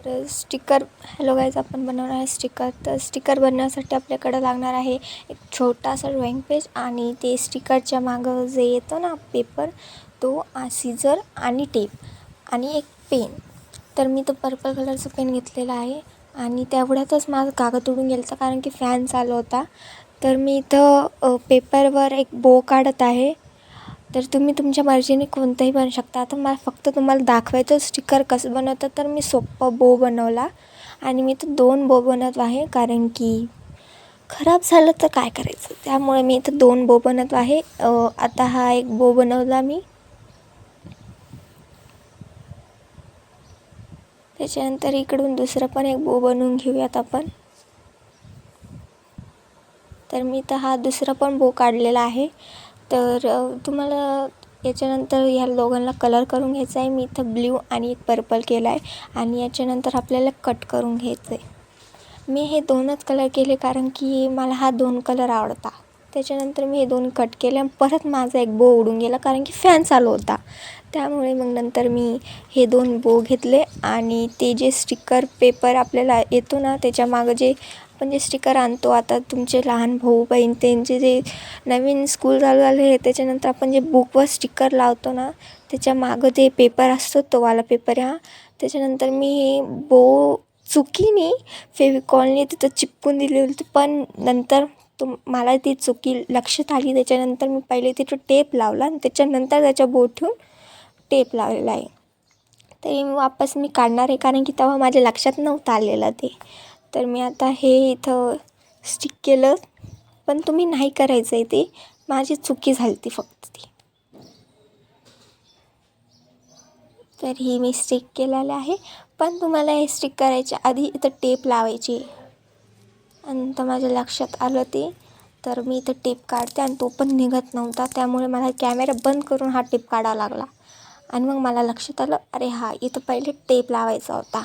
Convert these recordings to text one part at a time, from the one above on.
तर sticker hello guys, आपण बनवणार आहे स्टिकर. तर स्टिकर बनवण्यासाठी आपल्याकडं लागणार आहे एक छोटासा ड्रॉईंग पेज आणि ते स्टिकरच्या मागं जे येतं ना पेपर, तो सीझर आणि टेप आणि एक पेन. तर मी तो पर्पल कलरचा पेन घेतलेला आहे आणि तेवढ्यातच माझा कागद उडून गेला कारण की फॅन चालू होता. तर मी इथं पेपरवर एक बो काढत आहे. तर तुम्ही तुमच्या मर्जीने कोणतंही बनवू शकता. आता मला फक्त तुम्हाला दाखवायचं स्टिकर कसं बनवतं. तर मी सोप्पा बो बनवला आणि मी इथं 2 बो बनवत आहे कारण की खराब झालं तर काय करायचं, त्यामुळे मी इथं 2 बो बनवत आहे. आता हा एक बो बनवला मी. त्याच्यानंतर इकडून दुसरा पण एक बो बनवून घेऊयात आपण. तर मी इथं हा दुसरा पण बो काढलेला आहे. तर तुम्हाला याच्यानंतर ह्या दोघांना कलर करून घ्यायचा आहे. मी इथं ब्ल्यू आणि एक पर्पल केला आहे आणि याच्यानंतर आपल्याला कट करून घ्यायचं आहे. मी हे 2च कलर केले कारण की मला हा 2 कलर आवडता. त्याच्यानंतर मी हे 2 कट केले आणि परत माझा एक बो उडून गेला कारण की फॅन चालू होता. त्यामुळे मग नंतर मी हे 2 बो घेतले आणि ते जे स्टिकर पेपर आपल्याला येतो ना, त्याच्या मागं जे आपण जे स्टिकर आणतो, आता तुमचे लहान भाऊ बहीण त्यांचे जे नवीन स्कूल चालू झाले आहे त्याच्यानंतर आपण जे बुकवर स्टिकर लावतो ना, त्याच्या मागं ते पेपर असतो, तो वाला पेपर आहे हा. त्याच्यानंतर मी बो चुकीने फेविकॉलने तिथं चिपकून दिली होती, पण नंतर मला ती चुकी लक्षात आली. त्याच्यानंतर मी पहिले तिथं टेप लावला आणि त्याच्यानंतर त्याच्या बो ठेवून टेप लावलेला आहे. तरी वापस मी काढणार आहे कारण की तेव्हा माझ्या लक्षात नव्हतं आलेलं ते. तर मी आता हे इथं स्टिक केलं, पण तुम्ही नाही करायचं आहे, ते माझी चुकी झाली ती फक्त ती. तर ही मी स्टिक केलेलं आहे, पण तुम्हाला हे स्टिक करायच्या आधी इथं टेप लावायची. आणि तर माझ्या लक्षात आलं ते, तर मी इथं टेप काढते आणि तो पण निघत नव्हता. त्यामुळे मला कॅमेरा बंद करून हा टेप काढावा लागला आणि मग मला लक्षात आलं, अरे हा इथं पहिले टेप लावायचा होता.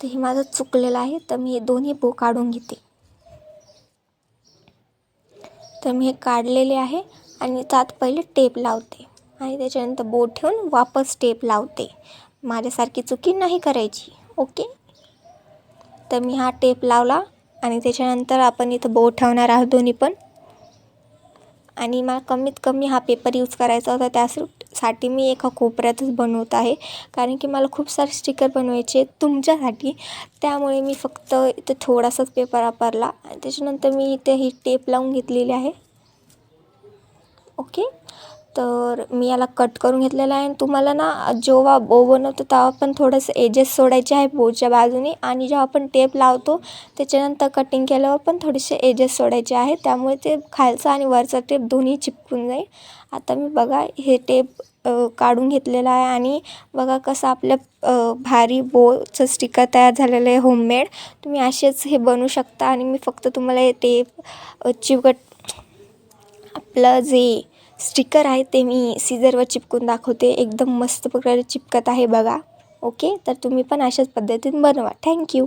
तर हे माझं चुकलेलं आहे. तर मी हे दोन्ही बो काढून घेते. तर मी हे काढलेले आहे आणि त्यात पहिले टेप लावते आणि त्याच्यानंतर बो ठेवून वापस टेप लावते. माझ्यासारखी चुकी नाही करायची, ओके. तर मी हा टेप लावला आणि त्याच्यानंतर आपण इथं बो ठेवणार आहोत दोन्ही पण. आणि मला कमीत कमी हा पेपर यूज करायचा होता, त्यासाठी मी एका कोपऱ्यातच बनवत आहे कारण की मला खूप सारे स्टिकर बनवायचे तुमच्यासाठी. त्यामुळे मी फक्त इथं थोडासाच पेपर वापरला आणि त्याच्यानंतर मी इथे ही टेप लावून घेतलेली आहे, ओके. तर मी याला कट करून घेतलेला आहे. आणि तुम्हाला ना जेव्हा बो बनवतो तेव्हा पण थोडंसं एजेस सोडायचे आहे बोच्या बाजूने, आणि जेव्हा आपण टेप लावतो त्याच्यानंतर कटिंग केल्यावर पण थोडेसे एजेस सोडायचे आहे, त्यामुळे ते खालचं आणि वरचं टेप दोन्ही चिपकून जाईल. आता मी बघा हे टेप काढून घेतलेला आहे आणि बघा कसं आपल्या भारी बोचं स्टिकर तयार झालेलं आहे होममेड. तुम्ही असेच हे बनवू शकता. आणि मी फक्त तुम्हाला हे टेप आपलं जे स्टिकर आहे ते मी सीझरवर चिपकून दाखवते. एकदम मस्त प्रकारे चिपकत आहे बघा, ओके. तर तुम्ही पण अशाच पद्धतीने बनवा. थँक्यू.